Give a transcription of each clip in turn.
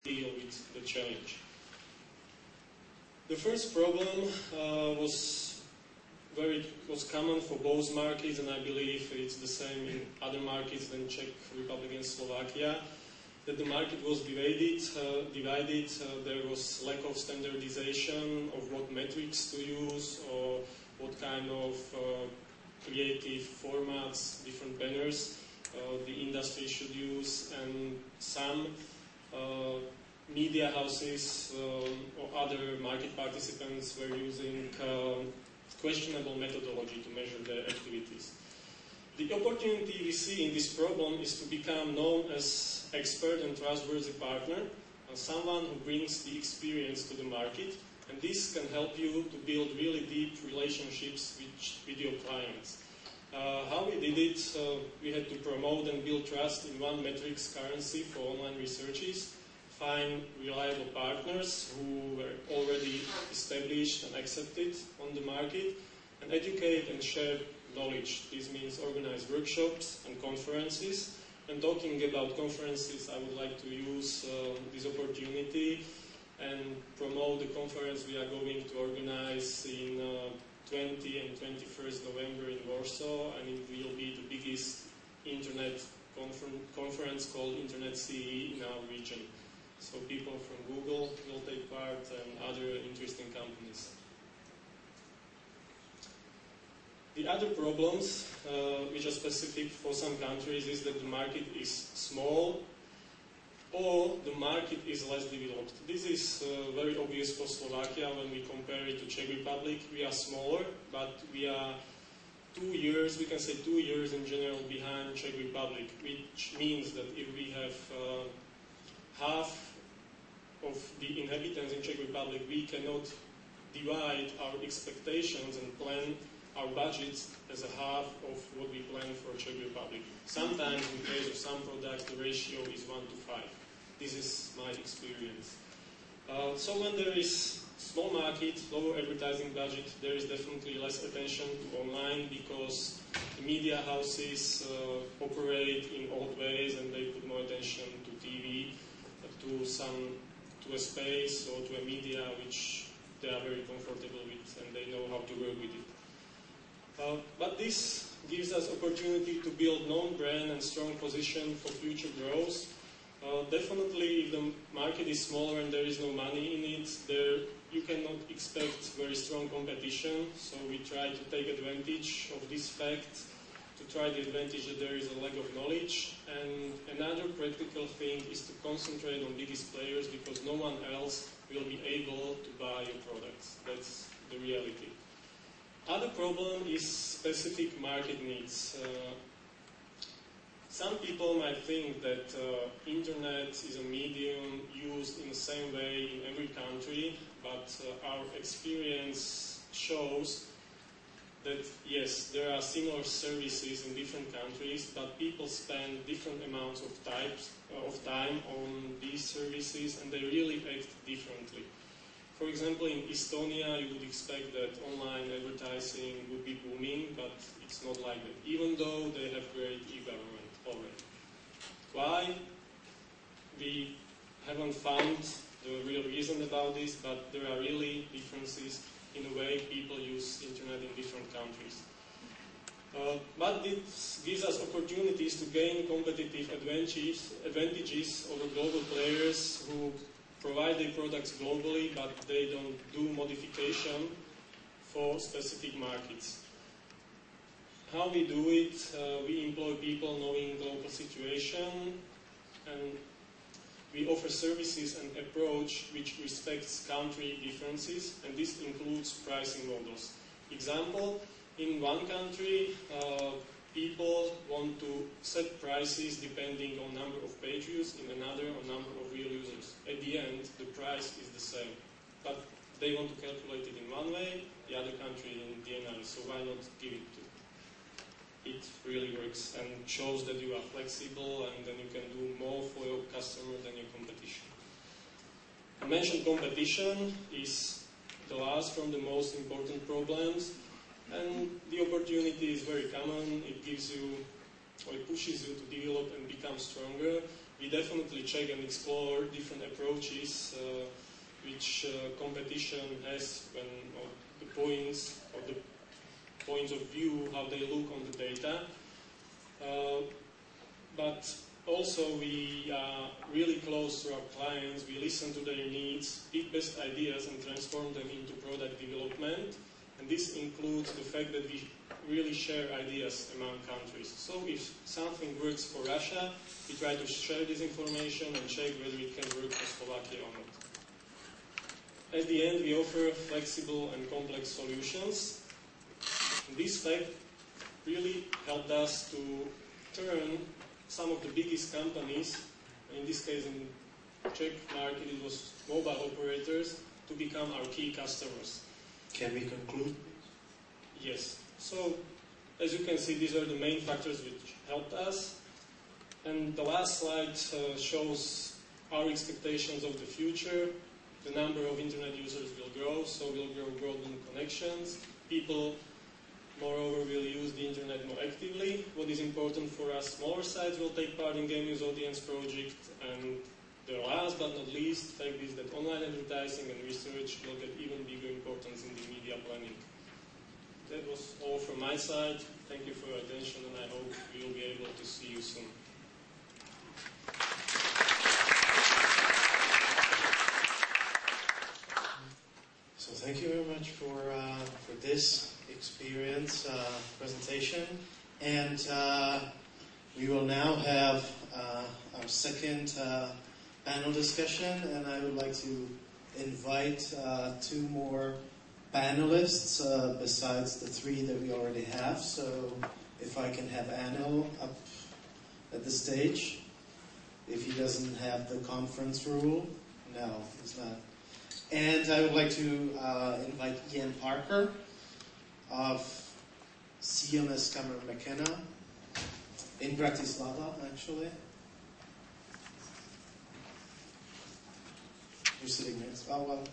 deal with the challenge. The first problem was common for both markets, and I believe it's the same in other markets than Czech Republic and Slovakia, that the market was divided. There was lack of standardization of what metrics to use or what kind of creative formats, different banners the industry should use, and some media houses or other market participants were using questionable methodology to measure their activities. The opportunity we see in this problem is to become known as expert and trustworthy partner, someone who brings the experience to the market, and this can help you to build really deep relationships with your clients. How we did it, we had to promote and build trust in one metrics currency for online researches, find reliable partners who were already established and accepted on the market, and educate and share knowledge. This means organize workshops and conferences. And talking about conferences, I would like to use this opportunity and promote the conference we are going to organize in 20 and 21st November in Warsaw, and it will be the biggest internet conference called Internet CE in our region. So people from Google will take part and other interesting companies. The other problems, which are specific for some countries, is that the market is small or the market is less developed. This is very obvious for Slovakia when we compare it to Czech Republic. We are smaller, but we are 2 years, we can say 2 years in general behind Czech Republic, which means that if we have half of the inhabitants in Czech Republic, we cannot divide our expectations and plan our budgets as a half of what we plan for Czech Republic. Sometimes in case of some products the ratio is 1 to 5. This is my experience. So when there is small market, lower advertising budget, there is definitely less attention to online because the media houses operate in old ways and they put more attention to TV, to a space or to a media which they are very comfortable with and they know how to work with it. But this gives us opportunity to build known brand and strong position for future growth. Definitely if the market is smaller and there is no money in it, you cannot expect very strong competition, so we try to take advantage of this fact, to try the advantage that there is a lack of knowledge. And another practical thing is to concentrate on biggest players because no one else will be able to buy your products. That's the reality. Other problem is specific market needs. Some people might think that internet is a medium used in the same way in every country, but our experience shows that yes, there are similar services in different countries, but people spend different amounts of time on these services and they really act differently. For example, in Estonia, you would expect that online advertising would be booming, but it's not like that, even though they have great e-government already. Why? We haven't found the real reason about this, but there are really differences in the way people use internet in different countries. But this gives us opportunities to gain competitive advantages over global players who provide their products globally, but they don't do modification for specific markets. How we do it, we employ people knowing global situation, and we offer services and approach which respects country differences, and this includes pricing models. Example, in one country, people want to set prices depending on number of page views, in another on number of real users. At the end, the price is the same, but they want to calculate it in one way, the other country in the another, so why not give it to? It really works and shows that you are flexible and then you can do more for your customer than your competition. I mentioned competition is the last from the most important problems, and the opportunity is very common. It gives you, or it pushes you to develop and become stronger. we definitely check and explore different approaches which competition has when the points of view, how they look on the data. But also we are really close to our clients, we listen to their needs, pick best ideas and transform them into product development. And this includes the fact that we really share ideas among countries. So if something works for Russia, we try to share this information and check whether it can work for Slovakia or not. At the end, we offer flexible and complex solutions. This fact really helped us to turn some of the biggest companies, in this case in the Czech market it was mobile operators, to become our key customers. Can we conclude? Yes. So, as you can see, these are the main factors which helped us. And the last slide shows our expectations of the future. The number of internet users will grow, so will grow broadband connections. People, moreover, will use the internet more actively. What is important for us, smaller sites will take part in game use audience project. And the last but not least fact is that online advertising and research will get even bigger importance in the media planning. That was all from my side. Thank you for your attention, and I hope we will be able to see you soon. So thank you very much for this experience presentation, and we will now have our second panel discussion, and I would like to invite two more panelists besides the three that we already have. So if I can have Anil up at the stage, if he doesn't have the conference rule. No, he's not. And I would like to invite Ian Parker of CMS Kammer McKenna in Bratislava, actually. You're sitting next. Oh, well.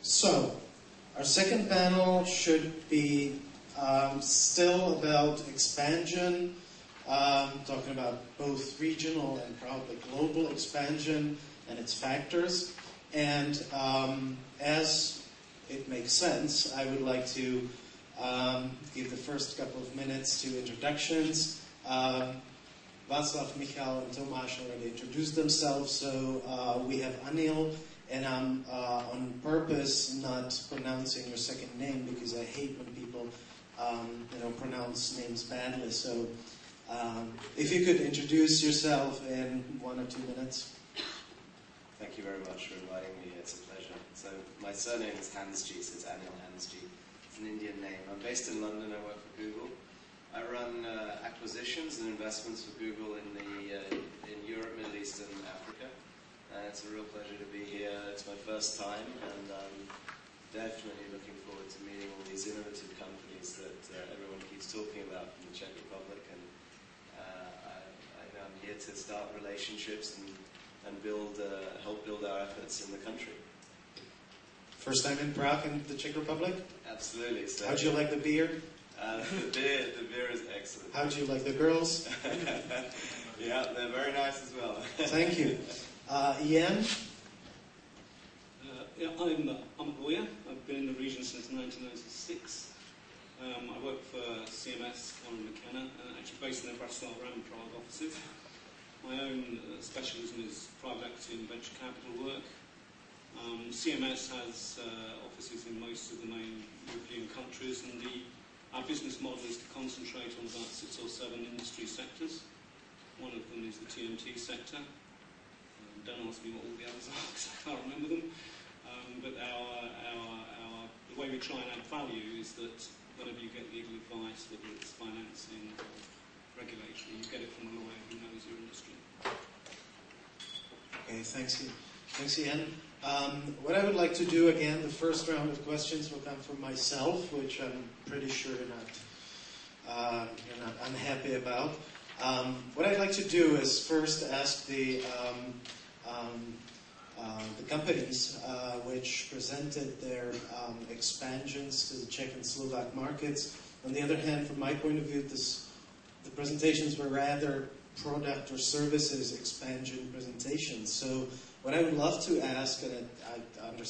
So, our second panel should be still about expansion, talking about both regional and probably global expansion and its factors. And as it makes sense, I would like to give the first couple of minutes to introductions. Václav, Michal, and Tomáš already introduced themselves, so we have Anil, and I'm on purpose not pronouncing your second name because I hate when people pronounce names badly. So if you could introduce yourself in 1 or 2 minutes. Thank you very much for inviting me. It's a pleasure. So my surname is Hansji, so it's Anil Hansji. It's an Indian name. I'm based in London. I work for Google. I run acquisitions and investments for Google in Europe, Middle East, and Africa. It's a real pleasure to be here. It's my first time, and I'm definitely looking forward to meeting all these innovative companies that everyone keeps talking about in the Czech Republic. And I'm here to start relationships and help build our efforts in the country. First time in Prague in the Czech Republic? Absolutely. So, how'd you like the beer? The beer is excellent. How'd you like the girls? Yeah, they're very nice as well. Thank you. Ian? I'm a lawyer. I've been in the region since 1996. I work for CMS Kammer McKenna, actually based in the Bratislava and Prague offices. My own specialism is private equity and venture capital work. CMS has offices in most of the main European countries, and our business model is to concentrate on about 6 or 7 industry sectors. One of them is the TMT sector. Don't ask me what all the others are because I can't remember them. But the way we try and add value is that whenever you get legal advice, whether it's financing or regulatory, you get it from a lawyer who knows your industry. Okay, thanks, Ian. What I would like to do again, the first round of questions will come from myself, which I'm pretty sure you're not unhappy about. What I'd like to do is first ask the the companies which presented their expansions to the Czech and Slovak markets. On the other hand, from my point of view, the presentations were rather product or services expansion presentations. So what I would love to ask, and I understand